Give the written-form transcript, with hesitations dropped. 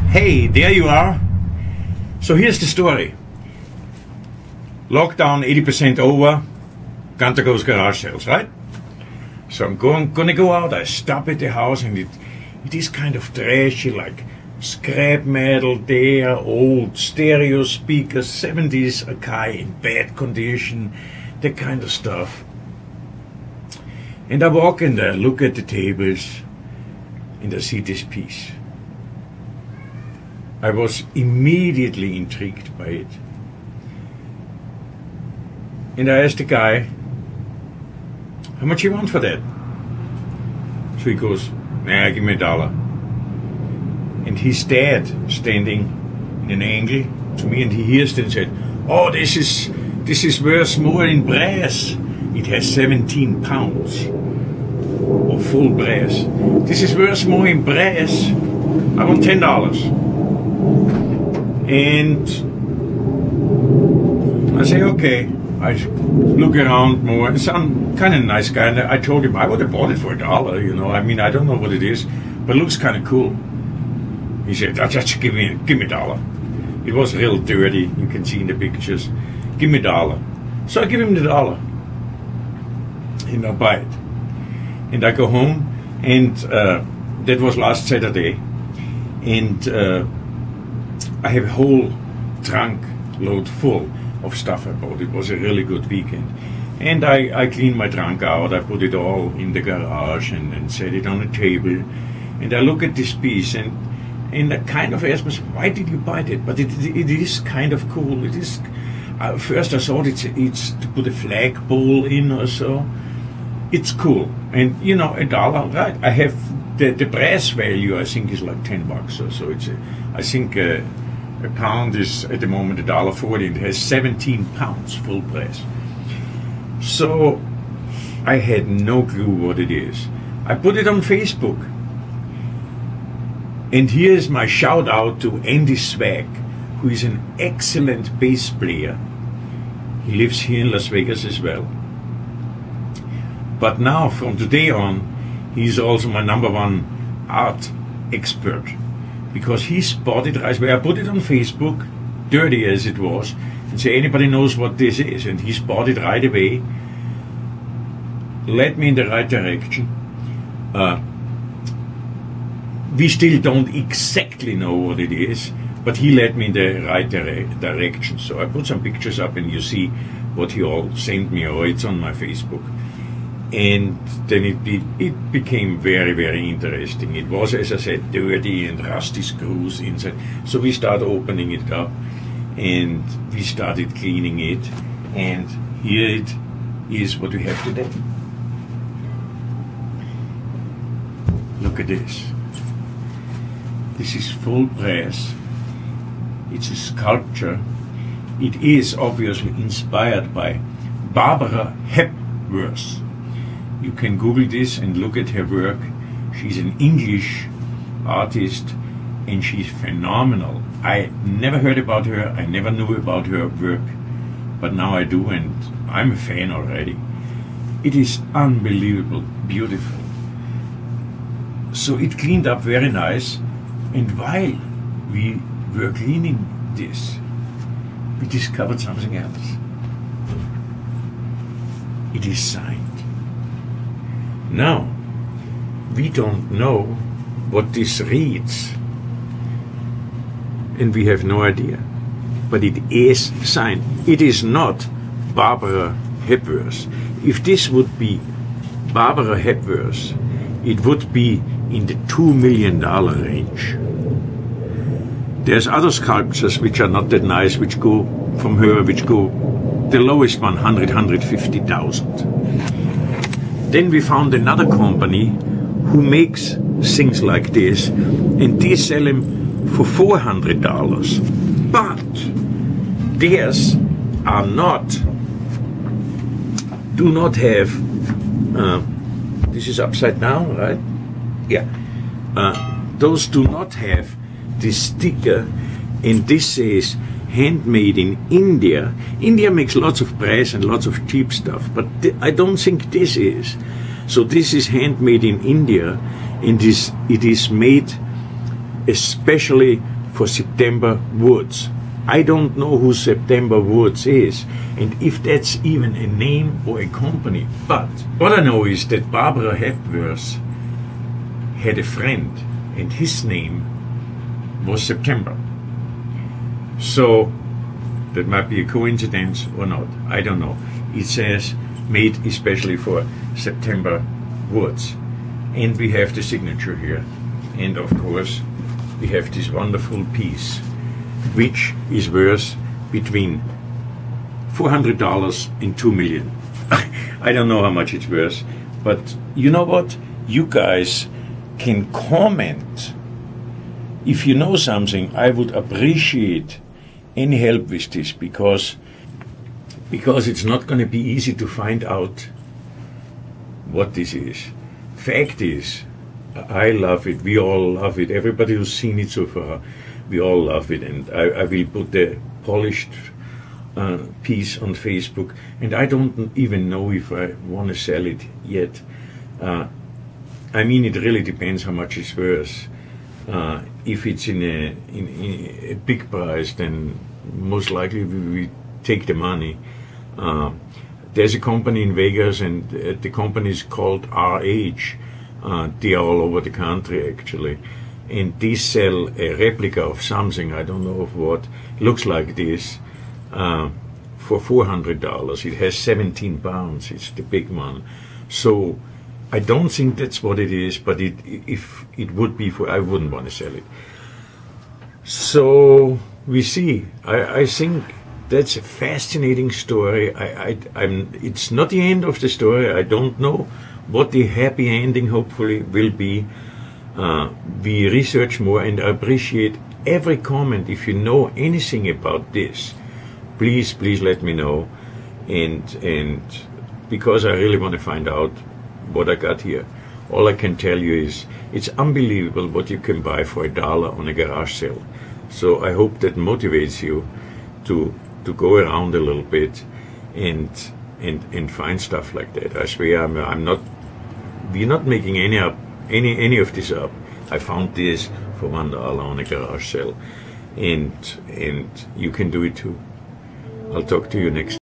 Hey, there you are. So here's the story. Lockdown 80% over. Gunter goes garage sales, right? So I'm gonna go out. I stop at the house, and it is kind of trashy, like scrap metal there, old stereo speakers, 70s Akai in bad condition, that kind of stuff. And I walk in there, look at the tables, and I see this piece. I was immediately intrigued by it. And I asked the guy, how much you want for that? So he goes, nah, give me $1. And his dad, standing in an angle to me, and he hears it and said, oh, this is worth more in brass. It has 17 pounds of full brass. This is worth more in brass. I want $10. And I say, okay. I look around more. Some kind of nice guy, and I told him I would have bought it for $1. You know, I mean, I don't know what it is, but it looks kind of cool. He said, oh, just give me $1. It was real dirty. You can see in the pictures. Give me $1. So I give him the $1, and I buy it. And I go home, and that was last Saturday, and I have a whole trunk load full of stuff I bought. It was a really good weekend. And I cleaned my trunk out. I put it all in the garage and set it on a table. And I look at this piece, and I kind of ask myself, why did you buy that? But it is kind of cool. It is. First I thought it's to put a flagpole in or so. It's cool. And you know, $1, right? I have the brass value, I think, is like $10 or so. It's I think a pound is at the moment $1.40, and it has 17 pounds full brass. So I had no clue what it is. I put it on Facebook, and here's my shout out to Andy Swag, who is an excellent bass player. He lives here in Las Vegas as well. But now, from today on, he's also my #1 art expert, because he spotted right away. I put it on Facebook, dirty as it was, and say, anybody knows what this is? And he spotted right away, led me in the right direction. We still don't exactly know what it is, but he led me in the right direction. So I put some pictures up, and you see what he all sent me, or it's on my Facebook. And then it became very, very interesting. It was, as I said, dirty and rusty screws inside. So we started opening it up, and we started cleaning it. And here it is, what we have today. Look at this. This is full brass. It's a sculpture. It is obviously inspired by Barbara Hepworth. You can Google this and look at her work. She's an English artist, and she's phenomenal. I never heard about her. I never knew about her work, but now I do, and I'm a fan already. It is unbelievable, beautiful. So it cleaned up very nice, and while we were cleaning this, we discovered something else. It is signed. Now, we don't know what this reads, and we have no idea, but it is signed. It is not Barbara Hepworth. If this would be Barbara Hepworth, it would be in the $2 million range. There's other sculptures which are not that nice, which go from her, which go, the lowest one, 150,000. Then we found another company who makes things like this, and they sell them for $400. But theirs are not, do not have, this is upside down, right? Yeah. Those do not have this sticker, and this says handmade in India. India makes lots of brass and lots of cheap stuff, but I don't think this is. So this is handmade in India, and it is made especially for September Woods. I don't know who September Woods is, and if that's even a name or a company. But what I know is that Barbara Hepworth had a friend, and his name was September. So that might be a coincidence or not, I don't know. It says made especially for September Woods. And we have the signature here. And of course, we have this wonderful piece, which is worth between $400 and $2 million. I don't know how much it's worth, but you know what? You guys can comment. If you know something, I would appreciate any help with this, because it's not going to be easy to find out what this is. Fact is, I love it. We all love it. Everybody who's seen it so far, we all love it. And I will put the polished piece on Facebook. And I don't even know if I want to sell it yet. I mean, it really depends how much it's worth. If it's in a big price, then most likely we take the money. There's a company in Vegas, and the company is called RH. They are all over the country, actually. And they sell a replica of something, I don't know of what, looks like this, for $400. It has 17 pounds, it's the big one. So I don't think that's what it is, but if it would be for, I wouldn't want to sell it. So we see. I think that's a fascinating story. It's not the end of the story. I don't know what the happy ending hopefully will be. We research more, and I appreciate every comment. If you know anything about this, please let me know. And because I really want to find out what I got here. All I can tell you is it's unbelievable what you can buy for $1 on a garage sale. So I hope that motivates you to go around a little bit and find stuff like that. I swear we're not making any of this up. I found this for $1 on a garage sale, and you can do it too. I'll talk to you next.